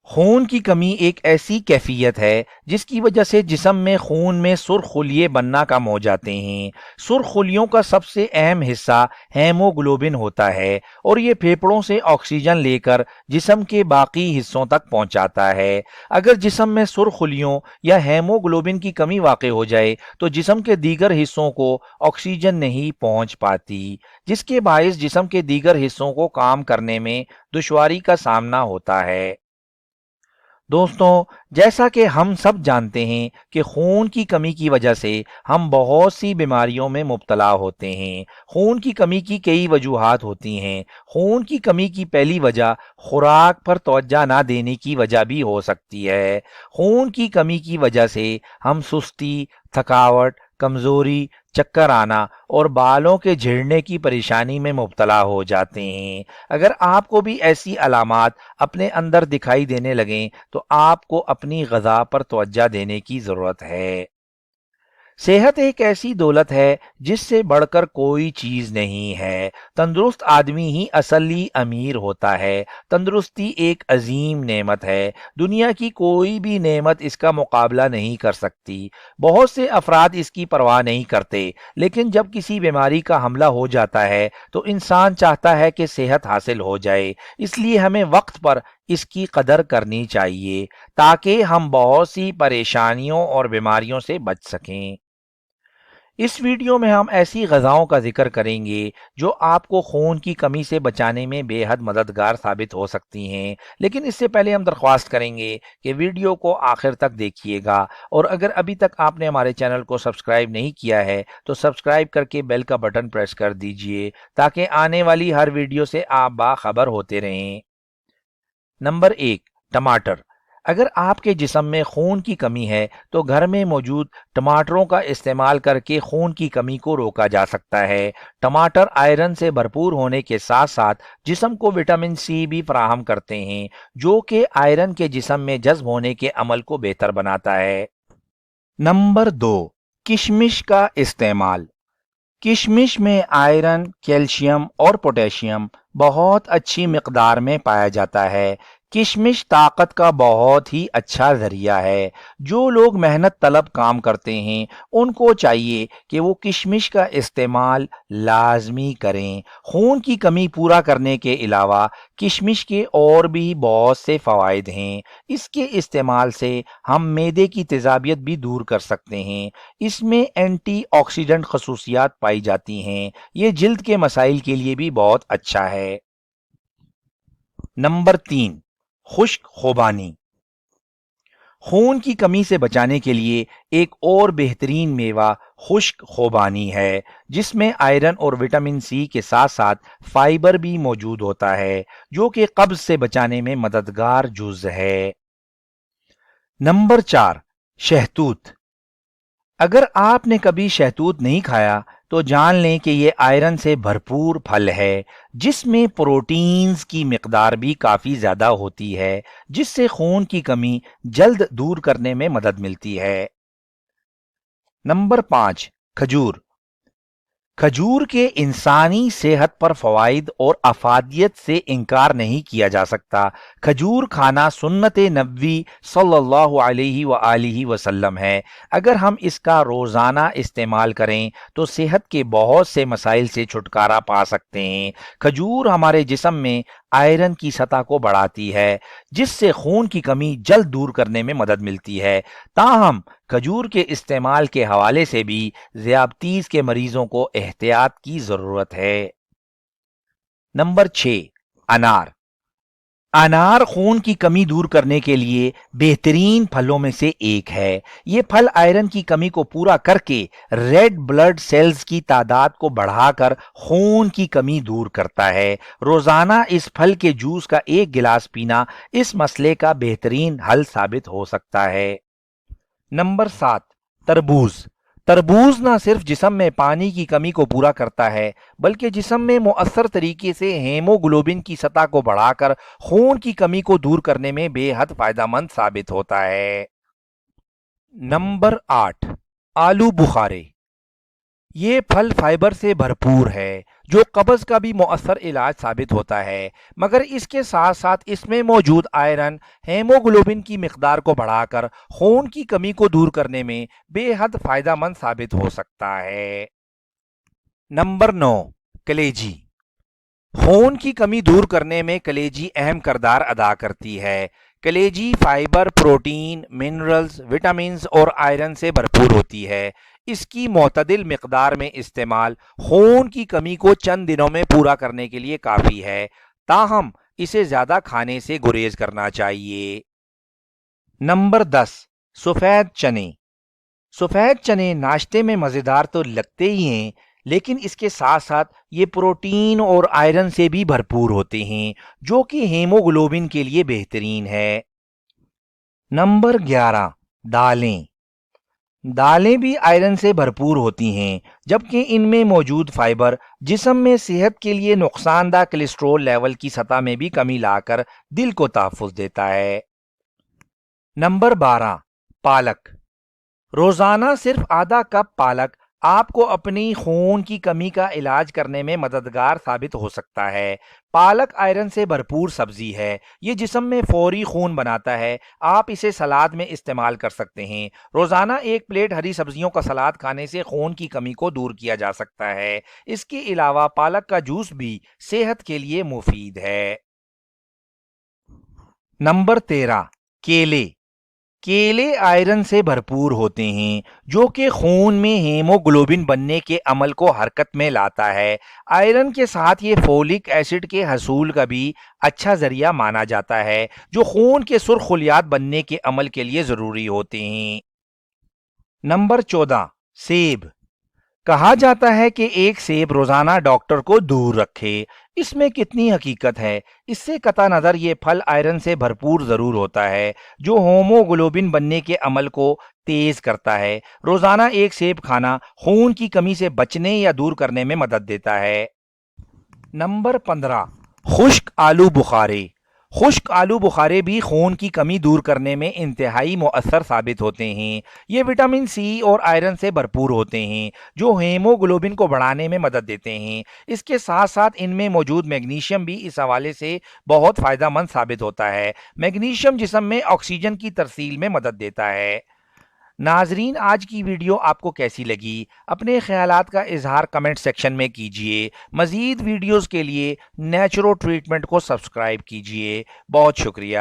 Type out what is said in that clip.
خون کی کمی ایک ایسی کیفیت ہے جس کی وجہ سے جسم میں خون میں سرخ خلیے بننا کم ہو جاتے ہیں۔ سرخ خلیوں کا سب سے اہم حصہ ہیموگلوبن ہوتا ہے اور یہ پھیپھڑوں سے آکسیجن لے کر جسم کے باقی حصوں تک پہنچاتا ہے۔ اگر جسم میں سرخ خلیوں یا ہیموگلوبن کی کمی واقع ہو جائے تو جسم کے دیگر حصوں کو آکسیجن نہیں پہنچ پاتی، جس کے باعث جسم کے دیگر حصوں کو کام کرنے میں دشواری کا سامنا ہوتا ہے۔ دوستوں، جیسا کہ ہم سب جانتے ہیں کہ خون کی کمی کی وجہ سے ہم بہت سی بیماریوں میں مبتلا ہوتے ہیں۔ خون کی کمی کی کئی وجوہات ہوتی ہیں۔ خون کی کمی کی پہلی وجہ خوراک پر توجہ نہ دینے کی وجہ بھی ہو سکتی ہے۔ خون کی کمی کی وجہ سے ہم سستی، تھکاوٹ، کمزوری، چکر آنا اور بالوں کے جھڑنے کی پریشانی میں مبتلا ہو جاتے ہیں۔ اگر آپ کو بھی ایسی علامات اپنے اندر دکھائی دینے لگیں تو آپ کو اپنی غذا پر توجہ دینے کی ضرورت ہے۔ صحت ایک ایسی دولت ہے جس سے بڑھ کر کوئی چیز نہیں ہے۔ تندرست آدمی ہی اصلی امیر ہوتا ہے۔ تندرستی ایک عظیم نعمت ہے۔ دنیا کی کوئی بھی نعمت اس کا مقابلہ نہیں کر سکتی۔ بہت سے افراد اس کی پرواہ نہیں کرتے، لیکن جب کسی بیماری کا حملہ ہو جاتا ہے تو انسان چاہتا ہے کہ صحت حاصل ہو جائے۔ اس لیے ہمیں وقت پر اس کی قدر کرنی چاہیے تاکہ ہم بہت سی پریشانیوں اور بیماریوں سے بچ سکیں۔ اس ویڈیو میں ہم ایسی غذاؤں کا ذکر کریں گے جو آپ کو خون کی کمی سے بچانے میں بے حد مددگار ثابت ہو سکتی ہیں، لیکن اس سے پہلے ہم درخواست کریں گے کہ ویڈیو کو آخر تک دیکھیے گا، اور اگر ابھی تک آپ نے ہمارے چینل کو سبسکرائب نہیں کیا ہے تو سبسکرائب کر کے بیل کا بٹن پریس کر دیجئے تاکہ آنے والی ہر ویڈیو سے آپ باخبر ہوتے رہیں۔ نمبر 1، ٹماٹر۔ اگر آپ کے جسم میں خون کی کمی ہے تو گھر میں موجود ٹماٹروں کا استعمال کر کے خون کی کمی کو روکا جا سکتا ہے۔ ٹماٹر آئرن سے بھرپور ہونے کے ساتھ ساتھ جسم کو وٹامن سی بھی فراہم کرتے ہیں، جو کہ آئرن کے جسم میں جذب ہونے کے عمل کو بہتر بناتا ہے۔ نمبر 2، کشمش کا استعمال۔ کشمش میں آئرن، کیلشیم اور پوٹیشیم بہت اچھی مقدار میں پایا جاتا ہے۔ کشمش طاقت کا بہت ہی اچھا ذریعہ ہے۔ جو لوگ محنت طلب کام کرتے ہیں ان کو چاہیے کہ وہ کشمش کا استعمال لازمی کریں۔ خون کی کمی پورا کرنے کے علاوہ کشمش کے اور بھی بہت سے فوائد ہیں۔ اس کے استعمال سے ہم معدے کی تیزابیت بھی دور کر سکتے ہیں۔ اس میں اینٹی آکسیڈنٹ خصوصیات پائی جاتی ہیں۔ یہ جلد کے مسائل کے لیے بھی بہت اچھا ہے۔ نمبر 3، خشک خوبانی۔ خون کی کمی سے بچانے کے لیے ایک اور بہترین میوہ خشک خوبانی ہے، جس میں آئرن اور وٹامن سی کے ساتھ ساتھ فائبر بھی موجود ہوتا ہے، جو کہ قبض سے بچانے میں مددگار جز ہے۔ نمبر 4، شہتوت۔ اگر آپ نے کبھی شہتوت نہیں کھایا تو جان لیں کہ یہ آئرن سے بھرپور پھل ہے، جس میں پروٹینز کی مقدار بھی کافی زیادہ ہوتی ہے، جس سے خون کی کمی جلد دور کرنے میں مدد ملتی ہے۔ نمبر 5، کھجور۔ کھجور کے انسانی صحت پر فوائد اور افادیت سے انکار نہیں کیا جا سکتا۔ کھجور کھانا سنت نبوی صلی اللہ علیہ وآلہ وسلم ہے۔ اگر ہم اس کا روزانہ استعمال کریں تو صحت کے بہت سے مسائل سے چھٹکارا پا سکتے ہیں۔ کھجور ہمارے جسم میں آئرن کی سطح کو بڑھاتی ہے، جس سے خون کی کمی جلد دور کرنے میں مدد ملتی ہے۔ تاہم کھجور کے استعمال کے حوالے سے بھی ذیابطیس کے مریضوں کو احتیاط کی ضرورت ہے۔ نمبر 6، انار۔ انار خون کی کمی دور کرنے کے لیے بہترین پھلوں میں سے ایک ہے۔ یہ پھل آئرن کی کمی کو پورا کر کے ریڈ بلڈ سیلز کی تعداد کو بڑھا کر خون کی کمی دور کرتا ہے۔ روزانہ اس پھل کے جوس کا ایک گلاس پینا اس مسئلے کا بہترین حل ثابت ہو سکتا ہے۔ نمبر 7، تربوز۔ تربوز نہ صرف جسم میں پانی کی کمی کو پورا کرتا ہے بلکہ جسم میں مؤثر طریقے سے ہیموگلوبن کی سطح کو بڑھا کر خون کی کمی کو دور کرنے میں بے حد فائدہ مند ثابت ہوتا ہے۔ نمبر 8، آلو بخارے۔ یہ پھل فائبر سے بھرپور ہے جو قبض کا بھی مؤثر علاج ثابت ہوتا ہے، مگر اس کے ساتھ ساتھ اس میں موجود آئرن ہیموگلوبن کی مقدار کو بڑھا کر خون کی کمی کو دور کرنے میں بے حد فائدہ مند ثابت ہو سکتا ہے۔ نمبر 9، کلیجی۔ خون کی کمی دور کرنے میں کلیجی اہم کردار ادا کرتی ہے۔ کلیجی فائبر، پروٹین، منرلز، وٹامنز اور آئرن سے بھرپور ہوتی ہے۔ اس کی معتدل مقدار میں استعمال خون کی کمی کو چند دنوں میں پورا کرنے کے لیے کافی ہے، تاہم اسے زیادہ کھانے سے گریز کرنا چاہیے۔ نمبر 10، سفید چنے۔ سفید چنے ناشتے میں مزیدار تو لگتے ہی ہیں، لیکن اس کے ساتھ ساتھ یہ پروٹین اور آئرن سے بھی بھرپور ہوتے ہیں جو کہ ہیموگلوبن کے لیے بہترین ہے۔ نمبر 11، دالیں۔ دالیں بھی آئرن سے بھرپور ہوتی ہیں، جبکہ ان میں موجود فائبر جسم میں صحت کے لیے نقصان دہ کولیسٹرول لیول کی سطح میں بھی کمی لا کر دل کو تحفظ دیتا ہے۔ نمبر 12، پالک۔ روزانہ صرف آدھا کپ پالک آپ کو اپنی خون کی کمی کا علاج کرنے میں مددگار ثابت ہو سکتا ہے۔ پالک آئرن سے بھرپور سبزی ہے، یہ جسم میں فوری خون بناتا ہے۔ آپ اسے سلاد میں استعمال کر سکتے ہیں۔ روزانہ ایک پلیٹ ہری سبزیوں کا سلاد کھانے سے خون کی کمی کو دور کیا جا سکتا ہے۔ اس کے علاوہ پالک کا جوس بھی صحت کے لیے مفید ہے۔ نمبر 13، کیلے۔ کیلے آئرن سے بھرپور ہوتے ہیں جو کہ خون میں ہیموگلوبن بننے کے عمل کو حرکت میں لاتا ہے۔ آئرن کے ساتھ یہ فولک ایسڈ کے حصول کا بھی اچھا ذریعہ مانا جاتا ہے جو خون کے سرخ خلیات بننے کے عمل کے لیے ضروری ہوتے ہیں۔ نمبر 14، سیب۔ کہا جاتا ہے کہ ایک سیب روزانہ ڈاکٹر کو دور رکھے۔ اس میں کتنی حقیقت ہے؟ اس سے قطع نظر یہ پھل آئرن سے بھرپور ضرور ہوتا ہے جو ہیموگلوبن بننے کے عمل کو تیز کرتا ہے۔ روزانہ ایک سیب کھانا خون کی کمی سے بچنے یا دور کرنے میں مدد دیتا ہے۔ نمبر 15، خشک آلو بخارے۔ خشک آلو بخارے بھی خون کی کمی دور کرنے میں انتہائی مؤثر ثابت ہوتے ہیں۔ یہ وٹامن سی اور آئرن سے بھرپور ہوتے ہیں جو ہیموگلوبن کو بڑھانے میں مدد دیتے ہیں۔ اس کے ساتھ ساتھ ان میں موجود میگنیشیم بھی اس حوالے سے بہت فائدہ مند ثابت ہوتا ہے۔ میگنیشیم جسم میں آکسیجن کی ترسیل میں مدد دیتا ہے۔ ناظرین، آج کی ویڈیو آپ کو کیسی لگی؟ اپنے خیالات کا اظہار کمنٹ سیکشن میں کیجئے۔ مزید ویڈیوز کے لیے نیچرو ٹریٹمنٹ کو سبسکرائب کیجئے۔ بہت شکریہ۔